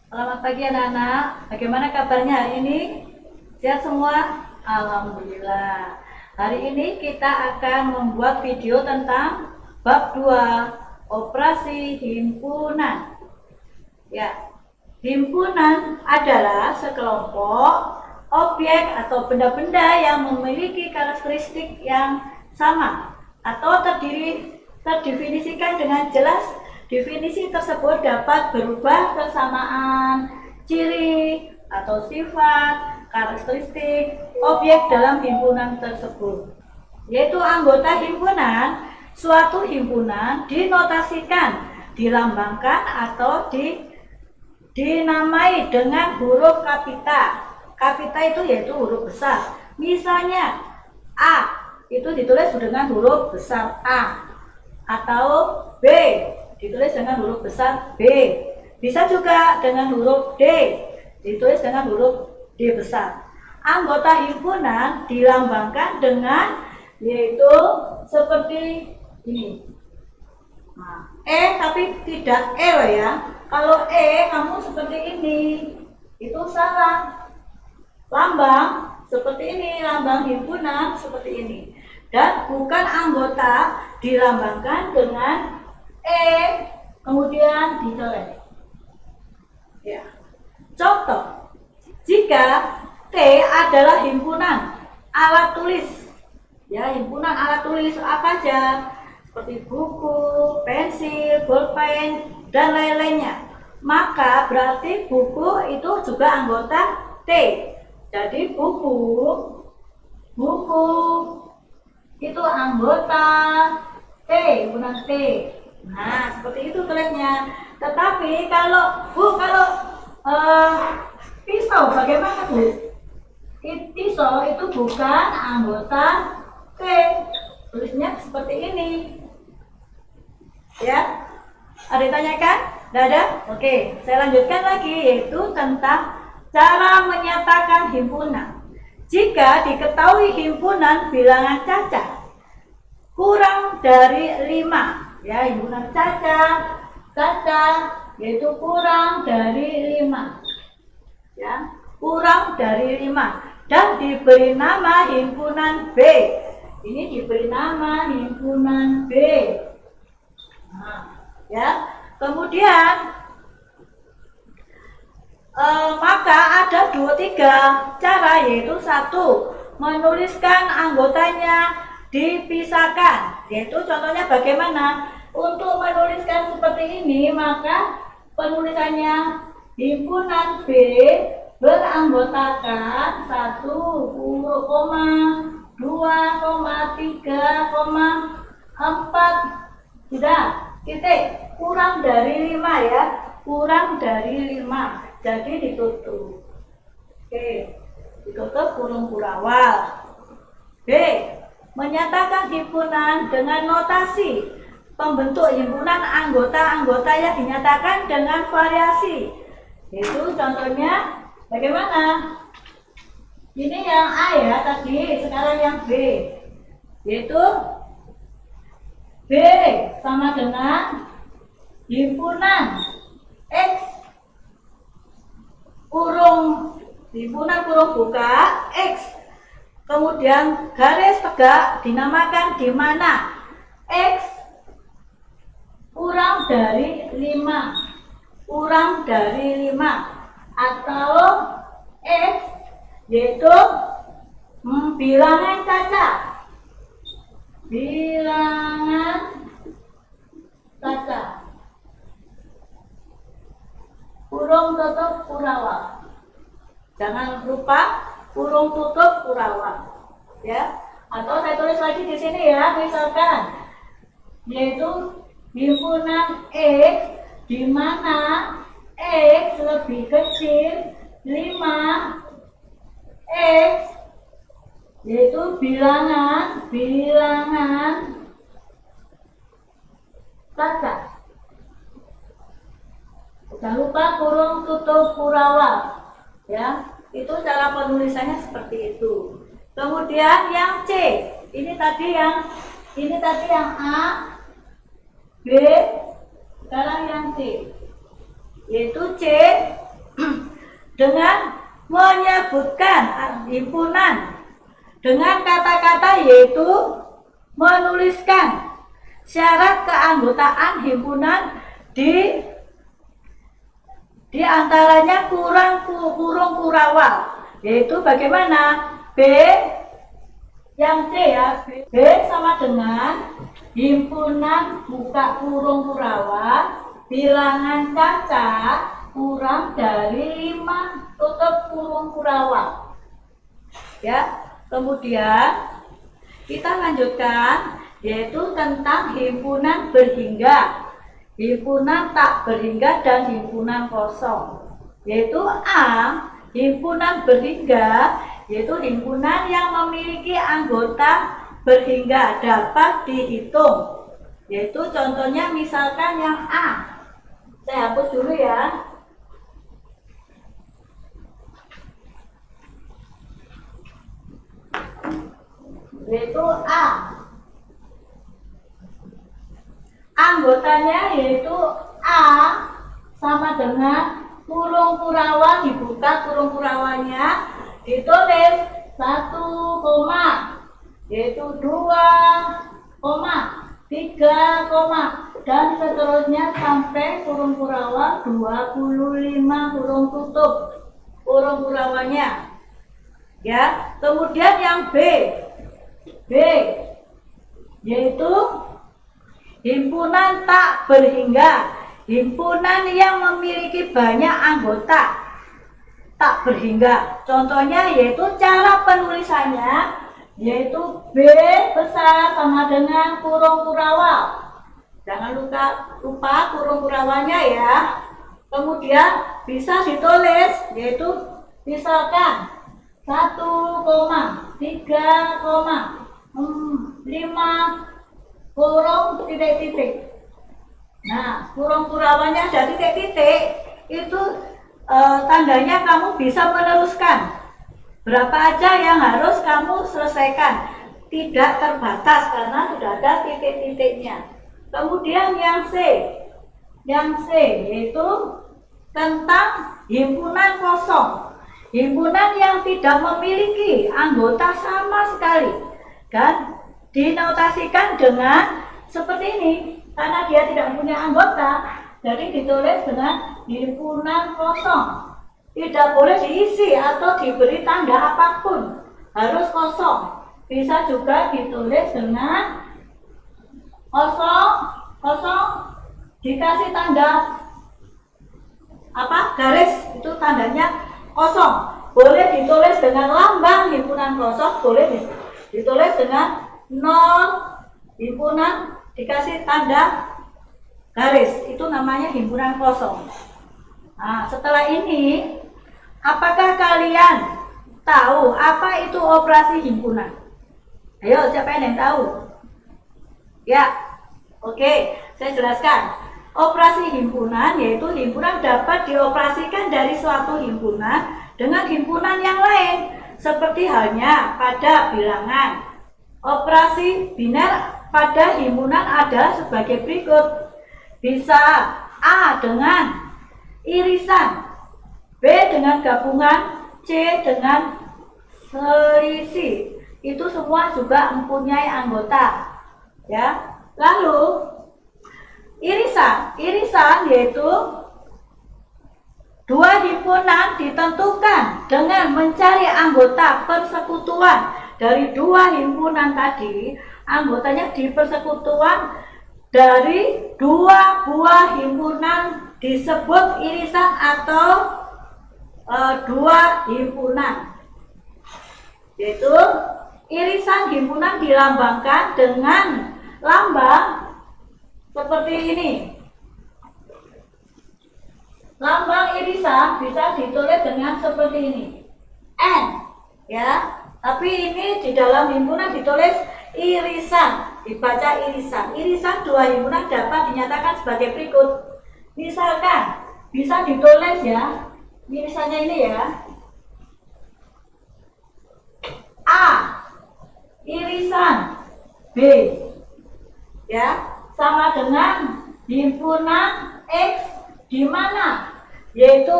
Selamat pagi anak-anak. Bagaimana kabarnya hari ini? Sehat semua? Alhamdulillah. Hari ini kita akan membuat video tentang bab 2, operasi himpunan. Ya, himpunan adalah sekelompok objek atau benda-benda yang memiliki karakteristik yang sama atau terdefinisikan dengan jelas. Definisi tersebut dapat berubah kesamaan ciri atau sifat karakteristik objek dalam himpunan tersebut, yaitu anggota himpunan. Suatu himpunan dinotasikan, dilambangkan atau dinamai dengan huruf kapita. Kapita itu yaitu huruf besar. Misalnya A itu ditulis dengan huruf besar A, atau B ditulis dengan huruf besar B. Bisa juga dengan huruf D, ditulis dengan huruf D besar. Anggota himpunan dilambangkan dengan yaitu seperti ini. Nah, tapi tidak E loh ya. Kalau kamu seperti ini, itu salah. Lambang seperti ini, lambang himpunan seperti ini. Dan bukan anggota dilambangkan dengan kemudian dicoret. Ya. Contoh, jika T adalah himpunan alat tulis, ya himpunan alat tulis apa aja, seperti buku, pensil, bolpen, dan lain-lainnya, maka berarti buku itu juga anggota T. Jadi buku itu anggota T, himpunan T. Nah, seperti itu tulisnya. Tetapi kalau pisau bagaimana, Bu? Pisau itu bukan anggota T. Tulisnya seperti ini. Ya. Ada yang tanyakan? Tidak ada? Oke, saya lanjutkan lagi, yaitu tentang cara menyatakan himpunan. Jika diketahui himpunan bilangan cacat kurang dari 5, ya himpunan cacat yaitu kurang dari 5, ya kurang dari 5, dan diberi nama himpunan B. Ini diberi nama himpunan B. Nah, ya kemudian maka ada 3 cara, yaitu 1, menuliskan anggotanya dipisahkan, yaitu contohnya bagaimana. Untuk menuliskan seperti ini, maka penulisannya himpunan B beranggotakan 1, 2, 3, 4, sudah titik, kurang dari 5 ya, kurang dari 5. Jadi ditutup. Oke, ditutup kurung kurawal. B, menyatakan himpunan dengan notasi pembentuk himpunan anggota-anggota yang dinyatakan dengan variasi. Itu contohnya bagaimana? Ini yang A ya tadi, sekarang yang B. Yaitu B sama dengan himpunan X himpunan kurung buka X, kemudian garis tegak dinamakan di mana X kurang dari 5, atau X yaitu bilangan cacat, kurung tutup kurawal. Jangan lupa kurung tutup kurawal, ya. Atau saya tulis lagi di sini ya, misalkan yaitu himpunan X di mana X lebih kecil 5, X yaitu bilangan cacat. Jangan lupa kurung tutup kurawal. Ya, itu cara penulisannya seperti itu. Kemudian yang C, ini tadi yang A, B, sekarang yang C, yaitu C dengan menyebutkan himpunan dengan kata-kata, yaitu menuliskan syarat keanggotaan himpunan di antaranya kurung kurawal, yaitu bagaimana? B yang C ya, B sama dengan himpunan buka kurung kurawal bilangan cacat kurang dari 5 tutup kurung kurawal. Ya, kemudian kita lanjutkan, yaitu tentang himpunan berhingga, himpunan tak berhingga, dan himpunan kosong. Yaitu A, himpunan berhingga, yaitu himpunan yang memiliki anggota berhingga dapat dihitung. Yaitu contohnya misalkan yang A. Saya hapus dulu ya. Yaitu A. Anggotanya yaitu A sama dengan kurung kurawal, dibuka kurung kurawalnya, ditulis 1, yaitu 2, 3, dan seterusnya sampai kurung kurawal 25 kurung tutup kurung kurawalnya. Ya, kemudian yang B yaitu himpunan tak berhingga, himpunan yang memiliki banyak anggota tak berhingga. Contohnya yaitu cara penulisannya, yaitu B besar sama dengan kurung kurawal. Jangan lupa kurung kurawalnya ya. Kemudian bisa ditulis, yaitu misalkan 1, 3, 5 kurung titik-titik. Nah, kurung kurawalnya ada titik-titik, itu tandanya kamu bisa meneruskan. Berapa aja yang harus kamu selesaikan, tidak terbatas karena sudah ada titik-titiknya. Kemudian yang C yaitu tentang himpunan kosong, himpunan yang tidak memiliki anggota sama sekali, kan dinotasikan dengan seperti ini. Karena dia tidak punya anggota, jadi ditulis dengan himpunan kosong. Tidak boleh diisi atau diberi tanda apapun, harus kosong. Bisa juga ditulis dengan kosong dikasih tanda garis, itu tandanya kosong. Boleh ditulis dengan lambang himpunan kosong, boleh ditulis dengan 0 himpunan dikasih tanda garis, itu namanya himpunan kosong. Nah, setelah ini, apakah kalian tahu apa itu operasi himpunan? Ayo, siapa yang tahu? Ya, oke, saya jelaskan. Operasi himpunan yaitu himpunan dapat dioperasikan dari suatu himpunan dengan himpunan yang lain, seperti halnya pada bilangan. Operasi biner pada himpunan ada sebagai berikut. Bisa A dengan irisan, B dengan gabungan, C dengan selisih. Itu semua juga mempunyai anggota. Ya. Lalu irisan yaitu dua himpunan ditentukan dengan mencari anggota persekutuan dari dua himpunan tadi. Anggotanya di persekutuan dari dua buah himpunan disebut irisan atau dua himpunan. Yaitu irisan himpunan dilambangkan dengan lambang seperti ini. Lambang irisan bisa ditulis dengan seperti ini, N, ya. Tapi ini di dalam himpunan ditulis irisan, dibaca irisan. Irisan dua himpunan dapat dinyatakan sebagai berikut. Misalkan bisa ditulis ya, irisannya ini ya, A irisan B, ya, sama dengan himpunan X, di mana yaitu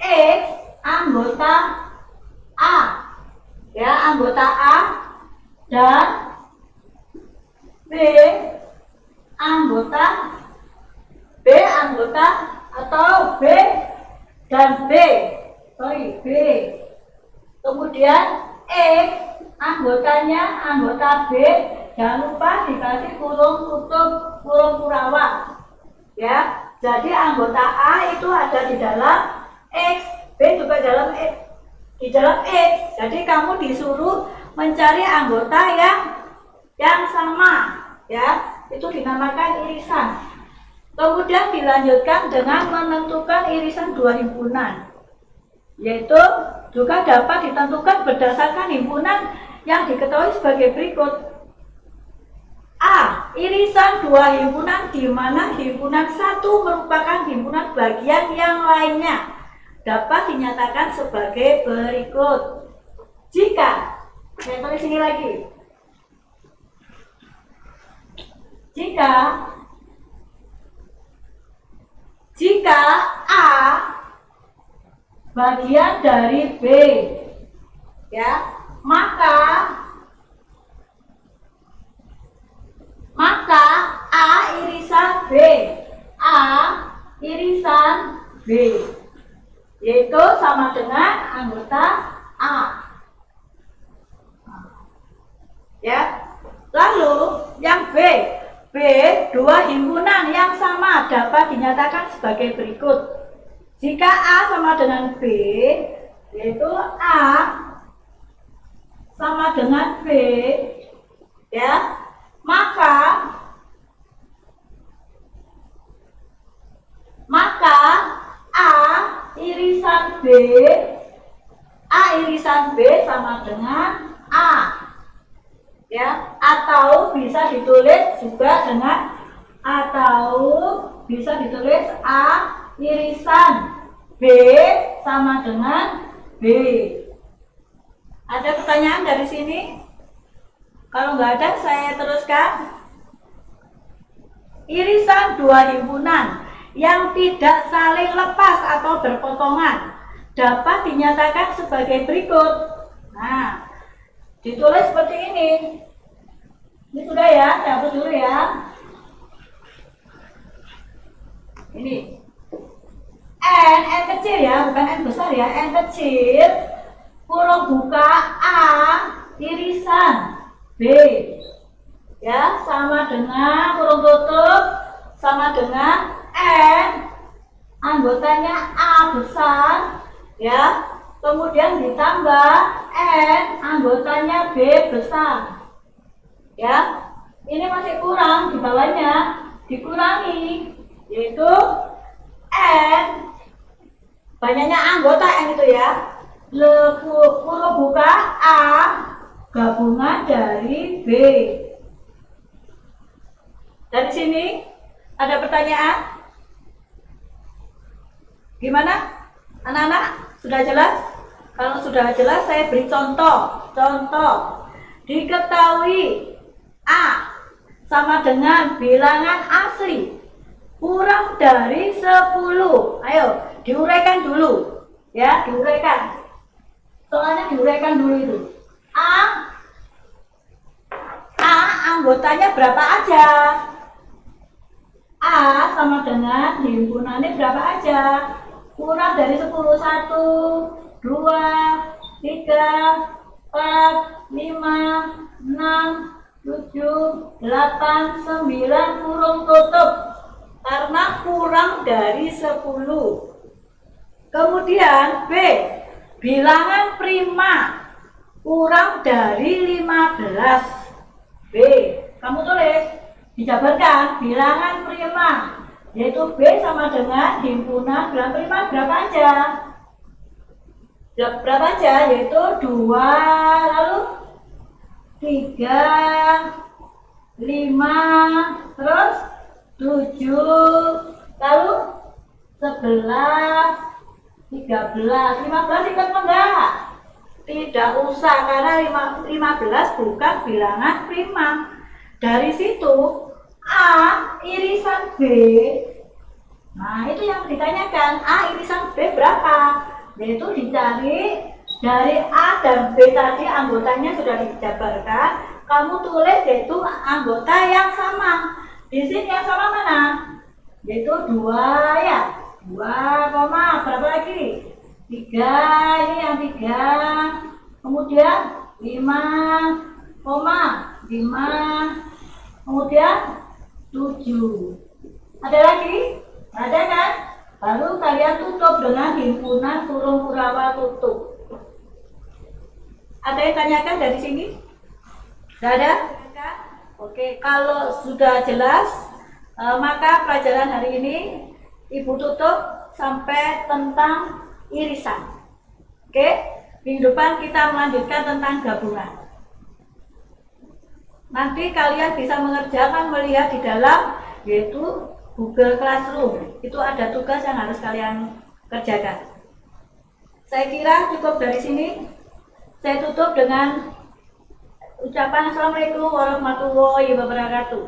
X anggota A, ya, anggota A, dan B anggota atau B dan B, B. Kemudian X anggotanya anggota B, jangan lupa dikasih kurung tutup, kurung kurawat, ya. Jadi anggota A itu ada di dalam X, B juga di dalam X. Jadi kamu disuruh mencari anggota yang sama, ya. Itu dinamakan irisan. Kemudian dilanjutkan dengan menentukan irisan dua himpunan, yaitu juga dapat ditentukan berdasarkan himpunan yang diketahui sebagai berikut. A. Irisan dua himpunan di mana himpunan satu merupakan himpunan bagian yang lainnya dapat dinyatakan sebagai berikut. Jika, saya tulis ini lagi. Jika A bagian dari B, ya, maka A irisan B, yaitu sama dengan anggota A, ya. Lalu yang B, dua himpunan yang sama dapat dinyatakan sebagai berikut. Jika A sama dengan B, yaitu A sama dengan B, ya, maka A irisan B sama dengan A, ya, atau bisa ditulis juga dengan A irisan B sama dengan B. Ada pertanyaan dari sini? Kalau nggak ada, saya teruskan. Irisan dua himpunan yang tidak saling lepas atau berpotongan dapat dinyatakan sebagai berikut. Nah, ditulis seperti ini. Ini sudah ya, saya hapus dulu ya. Ini N kecil ya, bukan N besar ya, N kecil, kurung buka A irisan B, ya, sama dengan kurung tutup sama dengan N anggotanya A besar, ya, kemudian ditambah N anggotanya B besar, ya. Ini masih kurang, di bawahnya dikurangi, yaitu N banyaknya anggota N itu ya, kurung buka A gabungan dari B. Dari sini ada pertanyaan? Gimana? Anak-anak, sudah jelas? Kalau sudah jelas, saya beri contoh. Diketahui A sama dengan bilangan asli kurang dari 10. Ayo, diuraikan dulu. Ya, diuraikan. Soalnya diuraikan dulu itu. A anggotanya berapa aja? A sama dengan himpunannya berapa aja? Kurang dari 10. 1, 2, 3, 4, 5, 6, 7, 8, 9, kurung tutup. Karena kurang dari 10. Kemudian B, bilangan prima kurang dari 15. B, kamu tulis, dijabarkan bilangan prima, yaitu B sama dengan himpunan bilangan prima berapa aja? Berapa aja? Yaitu 2, lalu 3, 5, terus 7, lalu 11, 13, 15 ikut enggak? Tidak usah, karena 15 bukan bilangan prima. Dari situ A irisan B Nah, itu yang ditanyakan, A irisan B berapa? Yaitu dicari dari A dan B tadi anggotanya sudah dijabarkan, kamu tulis yaitu anggota yang sama. Di sini yang sama mana? Yaitu 2 ya. 2, berapa lagi? 3, ini yang 3. Kemudian 5, 5. Kemudian 7. Ada lagi? Ada kan? Baru kalian tutup dengan himpunan kurung kurawa tutup. Ada yang tanyakan dari sini? Tidak ada? Oke, kalau sudah jelas, maka pelajaran hari ini Ibu tutup sampai tentang irisan. Oke, minggu depan kita melanjutkan tentang gabungan. Nanti kalian bisa mengerjakan melihat di dalam yaitu Google Classroom. Itu ada tugas yang harus kalian kerjakan. Saya kira cukup dari sini. Saya tutup dengan ucapan Assalamualaikum warahmatullahi wabarakatuh.